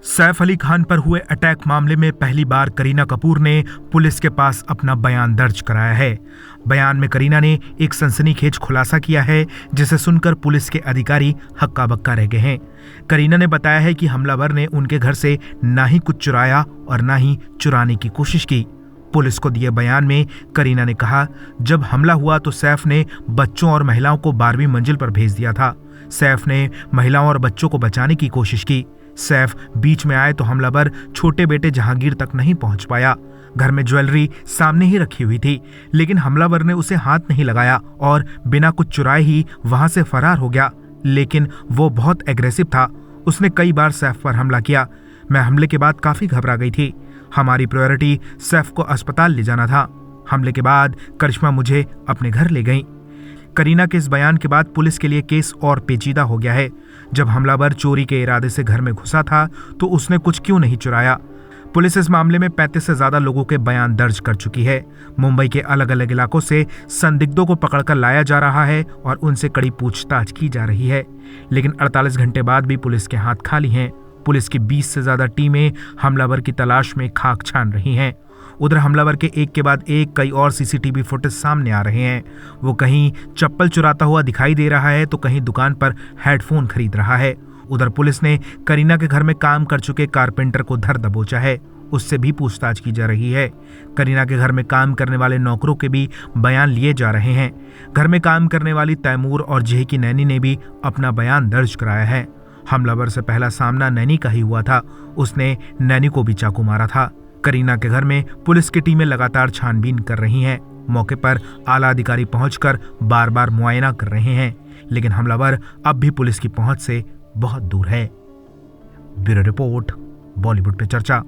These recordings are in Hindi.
सैफ अली खान पर हुए अटैक मामले में पहली बार करीना कपूर ने पुलिस के पास अपना बयान दर्ज कराया है। बयान में करीना ने एक सनसनीखेज खुलासा किया है, जिसे सुनकर पुलिस के अधिकारी हक्का बक्का रह गए हैं। करीना ने बताया है कि हमलावर ने उनके घर से ना ही कुछ चुराया और ना ही चुराने की कोशिश की। पुलिस को दिए बयान में करीना ने कहा, जब हमला हुआ तो सैफ ने बच्चों और महिलाओं को 12वीं मंजिल पर भेज दिया था। सैफ ने महिलाओं और बच्चों को बचाने की कोशिश की। सैफ बीच में आए तो हमलावर छोटे बेटे जहांगीर तक नहीं पहुंच पाया। घर में ज्वेलरी सामने ही रखी हुई थी, लेकिन हमलावर ने उसे हाथ नहीं लगाया और बिना कुछ चुराए ही वहां से फरार हो गया। लेकिन वो बहुत एग्रेसिव था। उसने कई बार सैफ पर हमला किया। मैं हमले के बाद काफी घबरा गई थी। हमारी प्रायोरिटी सैफ को अस्पताल ले जाना था। हमले के बाद करिश्मा मुझे अपने घर ले गई। करीना के इस बयान के बाद पुलिस के लिए केस और पेचीदा हो गया है। जब हमलावर चोरी के इरादे से घर में घुसा था तो उसने कुछ क्यों नहीं चुराया। पुलिस इस मामले में 35 से ज्यादा लोगों के बयान दर्ज कर चुकी है। मुंबई के अलग अलग इलाकों से संदिग्धों को पकड़कर लाया जा रहा है और उनसे कड़ी पूछताछ की जा रही है। लेकिन 48 घंटे बाद भी पुलिस के हाथ खाली हैं। पुलिस की 20 से ज्यादा टीमें हमलावर की तलाश में खाक छान रही हैं। उधर हमलावर के एक के बाद एक कई और सीसीटीवी फुटेज सामने आ रहे हैं। वो कहीं चप्पल चुराता हुआ दिखाई दे रहा है तो कहीं दुकान पर हेडफोन खरीद रहा है। उधर पुलिस ने करीना के घर में काम कर चुके कारपेंटर को धर दबोचा है। उससे भी पूछताछ की जा रही है। करीना के घर में काम करने वाले नौकरों के भी बयान लिए जा रहे हैं। घर में काम करने वाली तैमूर और जेह की नैनी ने भी अपना बयान दर्ज कराया है। हमलावर से पहला सामना नैनी का ही हुआ था। उसने नैनी को भी चाकू मारा था। करीना के घर में पुलिस की टीमें लगातार छानबीन कर रही हैं। मौके पर आला अधिकारी पहुंचकर बार बार मुआयना कर रहे हैं, लेकिन हमलावर अब भी पुलिस की पहुंच से बहुत दूर है। ब्यूरो रिपोर्ट, बॉलीवुड पे चर्चा।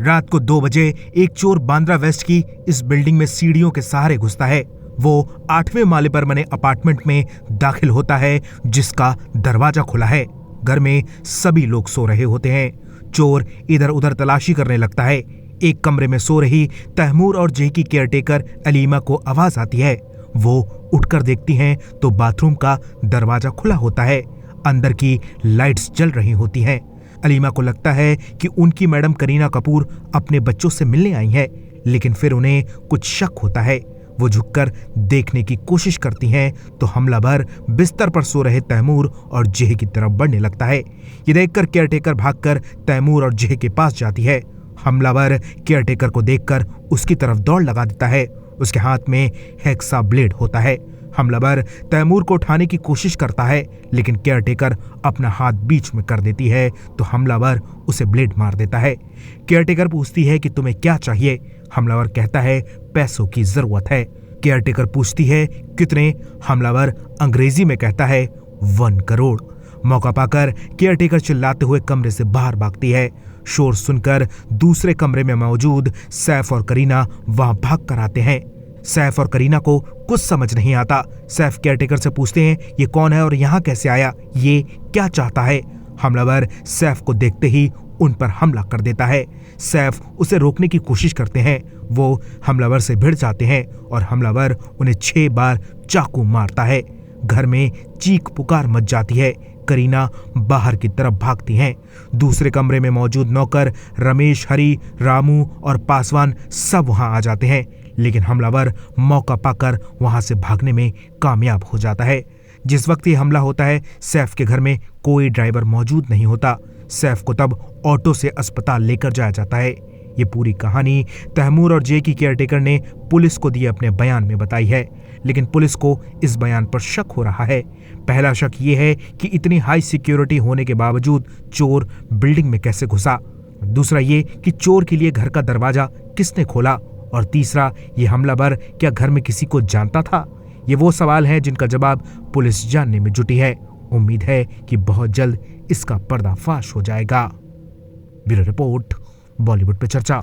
रात को 2 बजे एक चोर बांद्रा वेस्ट की इस बिल्डिंग में सीढ़ियों के सहारे घुसता है। वो 8वें माले पर बने अपार्टमेंट में दाखिल होता है, जिसका दरवाजा खुला है। घर में सभी लोग सो रहे होते हैं। चोर इधर उधर तलाशी करने लगता है। एक कमरे में सो रही तैमूर और जेह की केयरटेकर अलीमा को आवाज आती है। वो उठकर देखती हैं तो बाथरूम का दरवाजा खुला होता है। अंदर की लाइट्स जल रही होती हैं। अलीमा को लगता है कि उनकी मैडम करीना कपूर अपने बच्चों से मिलने आई है, लेकिन फिर उन्हें कुछ शक होता है। वो झुककर देखने की कोशिश करती हैं तो हमलावर बिस्तर पर सो रहे तैमूर और जेह की तरफ बढ़ने लगता है। ये देखकर केयरटेकर भागकर तैमूर और जेह के पास जाती है। हमलावर केयरटेकर को देखकर उसकी तरफ दौड़ लगा देता है। उसके हाथ में हेक्सा ब्लेड होता है। हमलावर तैमूर को उठाने की कोशिश करता है, लेकिन केयरटेकर अपना हाथ बीच में कर देती है तो हमलावर उसे ब्लेड मार देता है। केयरटेकर पूछती है कि तुम्हें क्या चाहिए। हमलावर कहता है पैसों की जरूरत है। केयरटेकर पूछती है कितने। हमलावर अंग्रेजी में कहता है 1 करोड़। मौका पाकर केयरटेकर चिल्लाते हुए कमरे से बाहर भागती है। शोर सुनकर दूसरे कमरे में मौजूद सैफ और करीना वहां भाग कर आते हैं। सैफ और करीना को कुछ समझ नहीं आता। सैफ केयरटेकर से पूछते हैं ये कौन है और यहाँ कैसे आया, ये क्या चाहता है। हमलावर सैफ को देखते ही उन पर हमला कर देता है। सैफ उसे रोकने की कोशिश करते हैं। वो हमलावर से भिड़ जाते हैं और हमलावर उन्हें 6 बार चाकू मारता है। घर में चीख पुकार मच जाती है। करीना बाहर की तरफ भागती हैं। दूसरे कमरे में मौजूद नौकर रमेश, हरी, रामू और पासवान सब वहां आ जाते हैं, लेकिन हमलावर मौका पाकर वहां से भागने में कामयाब हो जाता है। जिस वक्त ये हमला होता है, सैफ के घर में कोई ड्राइवर मौजूद नहीं होता। सैफ को तब ऑटो से अस्पताल लेकर जाया जाता है। ये पूरी कहानी तैमूर और जेह की केयरटेकर ने पुलिस को दिए अपने बयान में बताई है, लेकिन पुलिस को इस बयान पर शक हो रहा है। पहला शक ये है कि इतनी हाई सिक्योरिटी होने के बावजूद चोर बिल्डिंग में कैसे घुसा। दूसरा ये कि चोर के लिए घर का दरवाजा किसने खोला। और तीसरा, ये हमलावर क्या घर में किसी को जानता था। ये वो सवाल हैं जिनका जवाब पुलिस जानने में जुटी है। उम्मीद है कि बहुत जल्द इसका पर्दाफाश हो जाएगा। ब्यूरो रिपोर्ट, बॉलीवुड पे चर्चा।